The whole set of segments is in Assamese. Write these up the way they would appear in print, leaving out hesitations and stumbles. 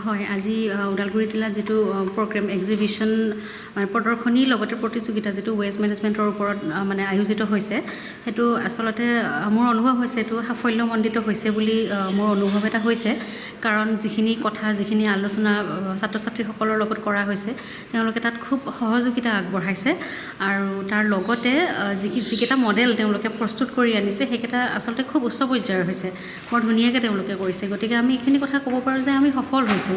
হয় আজি ওদালগুৰি জিলাত যেটো প্ৰগ্ৰাম এক্সিবিশন মানে প্ৰদৰ্শনী লগতে প্ৰতিযোগিতা যেটো ওয়েষ্ট মেনেজমেন্টৰ ওপৰত মানে আয়োজিত হৈছে হেতু আসলতে মোৰ অনুভৱ হৈছে এটো সাফল্যমণ্ডিত হৈছে বুলি মোৰ অনুভৱ এটা হৈছে কাৰণ যিখিনি কথা যিখিনি আলোচনা ছাত্ৰ ছাত্ৰীসকলৰ লগত কৰা হৈছে তেওঁলোকে তাত খুব সহযোগিতা আগবঢ়াইছে আৰু তাৰ লগতে যিকেটা মডেল তেওঁলোকে প্ৰস্তুত কৰি আনিছে হেকেটা আসলতে খুব উচ্চ পৰ্যায়ৰ হৈছে বৰ ধুনীয়াকৈ তেওঁলোকে কৰিছে গতিকে আমি এইখিনি কথা ক'ব পাৰো যে আমি সফল হৈছো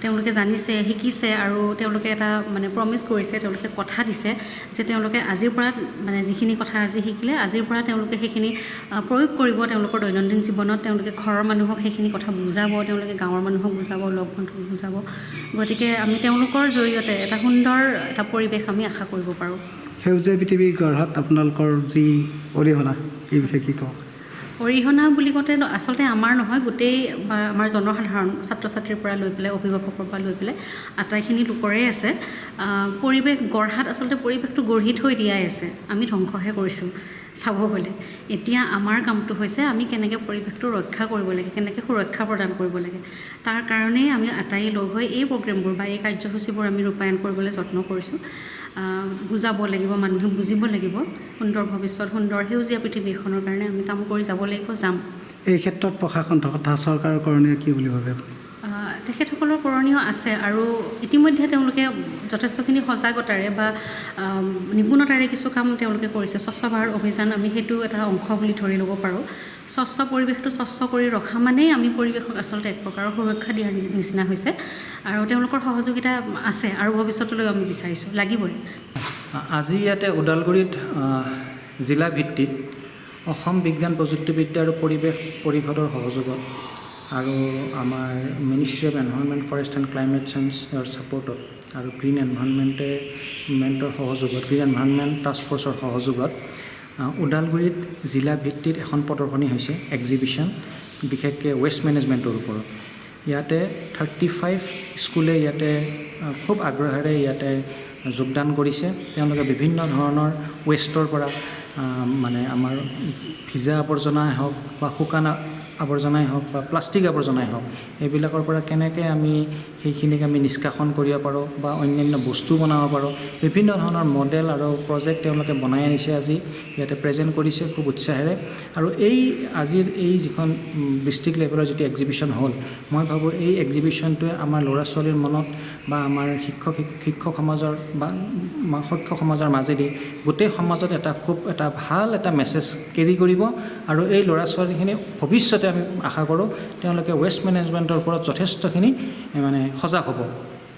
তেওঁলোকে জানিছে শিকিছে আৰু তেওঁলোকে এটা মানে প্ৰমিস কৰিছে তেওঁলোকে কথা দিছে যে তেওঁলোকে আজিৰ পৰা মানে যিখিনি কথা আজি শিকিলে আজিৰ পৰা তেওঁলোকে সেইখিনি প্ৰয়োগ কৰিব তেওঁলোকৰ দৈনন্দিন জীৱনত তেওঁলোকে ঘৰৰ মানুহক সেইখিনি কথা বুজাব তেওঁলোকে গাঁৱৰ মানুহক বুজাব লগ বন্ধুক বুজাব গতিকে আমি তেওঁলোকৰ জৰিয়তে এটা সুন্দৰ এটা পৰিবেশ আমি আশা কৰিব পাৰো সেউজীয়া পৃথিৱী গঢ়াত আপোনালোকৰ যি অৰিহণা এই বিষয়ে কি কওঁ অৰিহণা বুলি কওঁতে আসলতে আমাৰ নহয় গোটেই আমাৰ জনসাধাৰণ ছাত্ৰ ছাত্ৰীৰ পৰা লৈ পেলাই অভিভাৱকৰ পৰা লৈ পেলাই আটাইখিনি লোকৰে আছে পৰিৱেশ গঢ়াত আসলতে পৰিৱেশটো গঢ়ি থৈ দিয়াই আছে আমি ধ্বংসহে কৰিছোঁ চাব গ'লে এতিয়া আমাৰ কামটো হৈছে আমি কেনেকৈ পৰিৱেশটো ৰক্ষা কৰিব লাগে কেনেকৈ সুৰক্ষা প্ৰদান কৰিব লাগে তাৰ কাৰণে আমি আটাই লগ হৈ এই প্ৰগ্ৰামবোৰ বা এই কাৰ্যসূচীবোৰ আমি ৰূপায়ণ কৰিবলৈ যত্ন কৰিছোঁ বুজাব লাগিব মানুহে বুজিব লাগিব সুন্দৰ ভৱিষ্যত সুন্দৰ সেউজীয়া পৃথিৱী এখনৰ কাৰণে আমি কাম কৰি যাব লাগিব যাম এই ক্ষেত্ৰত প্ৰশাসন তথা চৰকাৰৰ কৰণীয় কি বুলি ভাবে তেখেতসকলৰ কৰণীয় আছে আৰু ইতিমধ্যে তেওঁলোকে যথেষ্টখিনি সজাগতাৰে বা নিপুণতাৰে কিছু কাম তেওঁলোকে কৰিছে স্বচ্ছ ভাৰত অভিযান আমি সেইটো এটা অংশ বুলি ধৰি ল'ব পাৰোঁ স্বচ্ছ পৰিৱেশটো স্বচ্ছ কৰি ৰখা মানেই আমি পৰিৱেশক আচলতে এক প্ৰকাৰৰ সুৰক্ষা দিয়াৰ নিচিনা হৈছে আৰু তেওঁলোকৰ সহযোগিতা আছে আৰু ভৱিষ্যতলৈ আমি বিচাৰিছোঁ লাগিবই আজি ইয়াতে ওদালগুৰিত জিলা ভিত্তিত অসম বিজ্ঞান প্ৰযুক্তিবিদ্যা আৰু পৰিৱেশ পৰিষদৰ সহযোগত আৰু আমাৰ ministry of environment forest and climate চেঞ্জৰ ছাপৰ্টত আৰু গ্ৰীণ এনভাইৰনমেণ্টৰ সহযোগত গ্ৰীণ এনভাইৰনমেণ্ট টাস্ক ফ'ৰ্চৰ সহযোগত ওদালগুৰিত জিলা ভিত্তিত এখন প্ৰদৰ্শনী হৈছে এক্সিবিশ্যন বিশেষকৈ ৱেষ্ট মেনেজমেণ্টৰ ওপৰত ইয়াতে 35 স্কুলে ইয়াতে খুব আগ্ৰহেৰে ইয়াতে যোগদান কৰিছে তেওঁলোকে বিভিন্ন ধৰণৰ ৱেষ্টৰ পৰা মানে আমাৰ ভিজা আৱৰ্জনাই হওক বা শুকান আৱৰ্জনাই হওক বা প্লাষ্টিক আৱৰ্জনাই হওক এইবিলাকৰ পৰা কেনেকৈ আমি সেইখিনিক আমি নিষ্কাশন কৰিব পাৰোঁ বা অন্যান্য বস্তু বনাব পাৰোঁ বিভিন্ন ধৰণৰ মডেল আৰু প্ৰজেক্ট তেওঁলোকে বনাই আনিছে আজি ইয়াতে প্ৰেজেণ্ট কৰিছে খুব উৎসাহেৰে আৰু আজিৰ এই যিখন ডিষ্ট্ৰিক্ট লেভেলৰ যিটো এক্সিবিশ্যন হ'ল মই ভাবোঁ এই এক্সিবিশ্যনটোৱে আমাৰ ল'ৰা ছোৱালীৰ মনত বা আমাৰ শিক্ষক সমাজৰ বা শিক্ষক সমাজৰ মাজেদি গোটেই সমাজত খুব এটা ভাল এটা মেছেজ কেৰি কৰিব আৰু এই ল'ৰা ছোৱালীখিনি ভৱিষ্যতে আমি আশা কৰোঁ তেওঁলোকে ৱেষ্ট মেনেজমেণ্টৰ ওপৰত যথেষ্টখিনি মানে সজাগ হ'ব